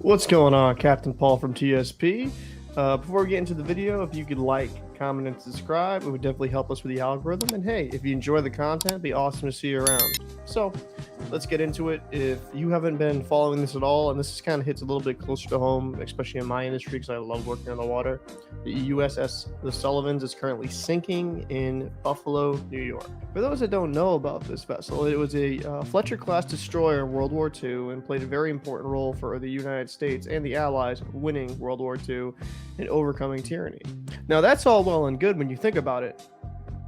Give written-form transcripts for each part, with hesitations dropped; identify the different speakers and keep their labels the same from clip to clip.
Speaker 1: What's going on? Captain Paul from TSP. Before we get into the video, if you could like, comment, and subscribe, it would definitely help us with the algorithm. And hey, if you enjoy the content, it'd be awesome to see you around. So let's get into it. If you haven't been following this at all, and this kind of hits a little bit closer to home, especially in my industry because I love working on the water, the USS The Sullivans is currently sinking in Buffalo, New York. For those that don't know about this vessel, it was a Fletcher-class destroyer in World War II and played a very important role for the United States and the Allies winning World War II and overcoming tyranny. Now, that's all well and good when you think about it.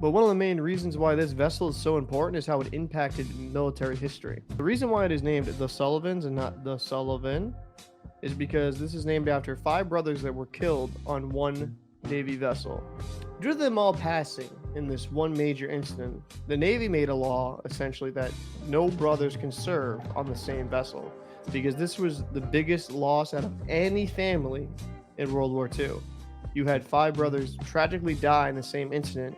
Speaker 1: But one of the main reasons why this vessel is so important is how it impacted military history. The reason why it is named the Sullivans and not the Sullivan is because this is named after 5 brothers that were killed on one Navy vessel. Due to them all passing in this one major incident, the Navy made a law essentially that no brothers can serve on the same vessel because this was the biggest loss out of any family in World War II. You had 5 brothers tragically die in the same incident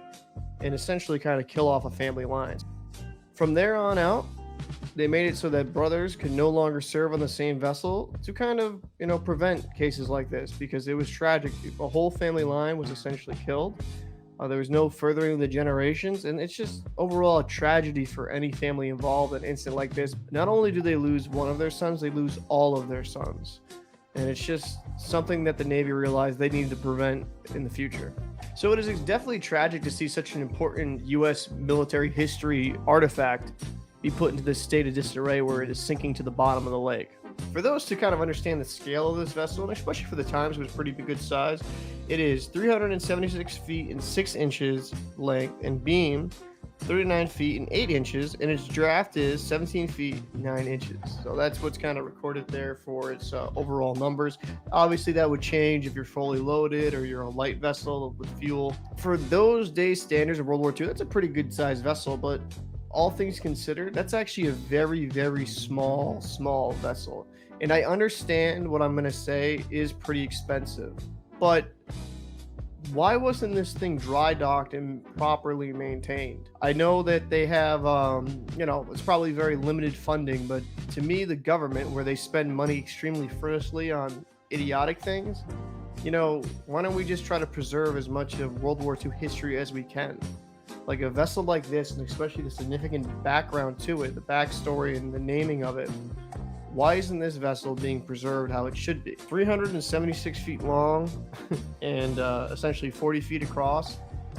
Speaker 1: and essentially kind of kill off a family line. From there on out, they made it so that brothers could no longer serve on the same vessel to kind of, prevent cases like this because it was tragic. A whole family line was essentially killed. There was no furthering of the generations, and it's just overall a tragedy for any family involved in an incident like this. Not only do they lose one of their sons, they lose all of their sons. And it's just something that the Navy realized they needed to prevent in the future. So it is definitely tragic to see such an important U.S. military history artifact be put into this state of disarray where it is sinking to the bottom of the lake. For those to kind of understand the scale of this vessel, and especially for the times it was pretty good size, it is 376 feet and 6 inches length and beam, 39 feet and 8 inches, and its draft is 17 feet 9 inches. So that's what's kind of recorded there for its overall numbers. Obviously that would change if you're fully loaded or you're a light vessel with fuel. For those days standards of World War II, that's a pretty good sized vessel, but all things considered, that's actually a very, very small vessel. And I understand what I'm going to say is pretty expensive, but why wasn't this thing dry docked and properly maintained? I know that they have, it's probably very limited funding, but to me, the government, where they spend money extremely frivolously on idiotic things, why don't we just try to preserve as much of World War II history as we can? Like a vessel like this, and especially the significant background to it, the backstory and the naming of it, why isn't this vessel being preserved how it should be? 376 feet long and essentially 40 feet across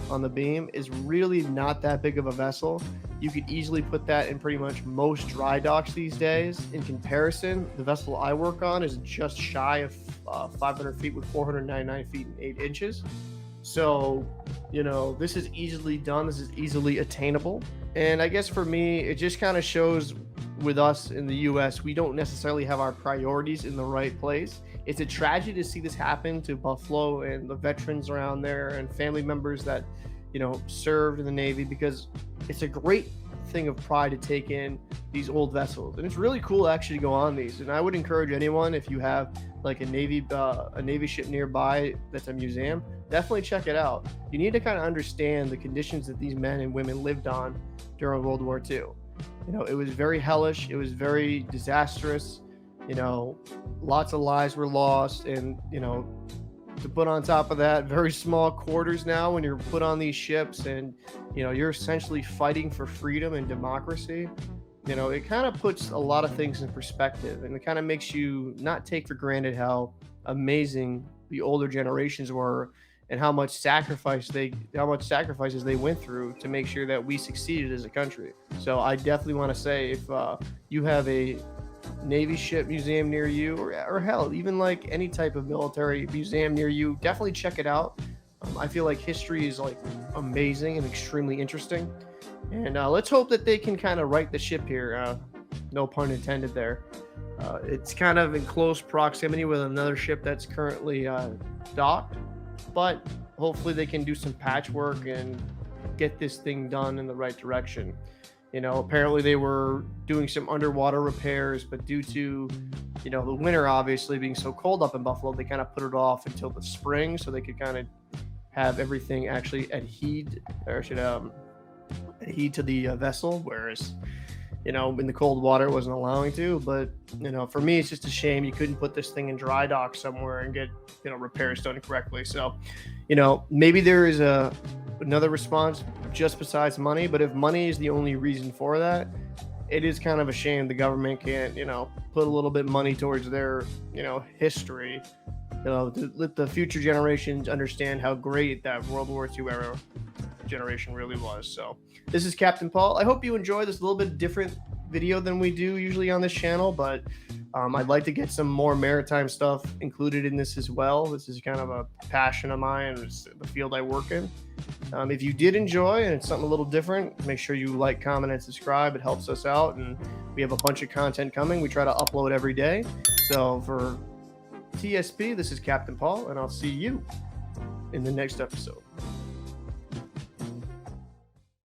Speaker 1: on the beam is really not that big of a vessel. You could easily put that in pretty much most dry docks these days. In comparison, the vessel I work on is just shy of 500 feet with 499 feet and 8 inches. So, this is easily done. This is easily attainable. And I guess for me, it just kind of shows with us in the U.S., we don't necessarily have our priorities in the right place. It's a tragedy to see this happen to Buffalo and the veterans around there and family members that, served in the Navy, because it's a great thing of pride to take in these old vessels. And it's really cool to actually go on these. And I would encourage anyone, if you have like a Navy ship nearby that's a museum, definitely check it out. You need to kind of understand the conditions that these men and women lived on during World War II. It was very hellish. It was very disastrous. Lots of lives were lost. And, to put on top of that, very small quarters now when you're put on these ships and, you're essentially fighting for freedom and democracy. It kind of puts a lot of things in perspective, and it kind of makes you not take for granted how amazing the older generations were and how much sacrifices they went through to make sure that we succeeded as a country. So I definitely want to say, if you have a Navy ship museum near you, or hell, even like any type of military museum near you, definitely check it out. I feel like history is like amazing and extremely interesting. And let's hope that they can kind of right the ship here. No pun intended there. It's kind of in close proximity with another ship that's currently docked, but hopefully they can do some patchwork and get this thing done in the right direction. Apparently they were doing some underwater repairs, but due to, the winter obviously being so cold up in Buffalo, they kind of put it off until the spring so they could kind of have everything actually adhere to the vessel. Whereas you know, in the cold water it wasn't allowing to. But, you know, for me, it's just a shame you couldn't put this thing in dry dock somewhere and get, you know, repairs done correctly. So, you know, maybe there is another response just besides money, but if money is the only reason for that, it is kind of a shame the government can't, you know, put a little bit of money towards their, you know, history, you know, to let the future generations understand how great that World War II era generation really was. So this is Captain Paul. I hope you enjoy this little bit different video than we do usually on this channel, but I'd like to get some more maritime stuff included in this as well. This is kind of a passion of mine. It's the field I work in. If you did enjoy and it's something a little different, make sure you like, comment, and subscribe. It helps us out, and we have a bunch of content coming. We try to upload every day. So for TSP, this is Captain Paul, and I'll see you in the next episode.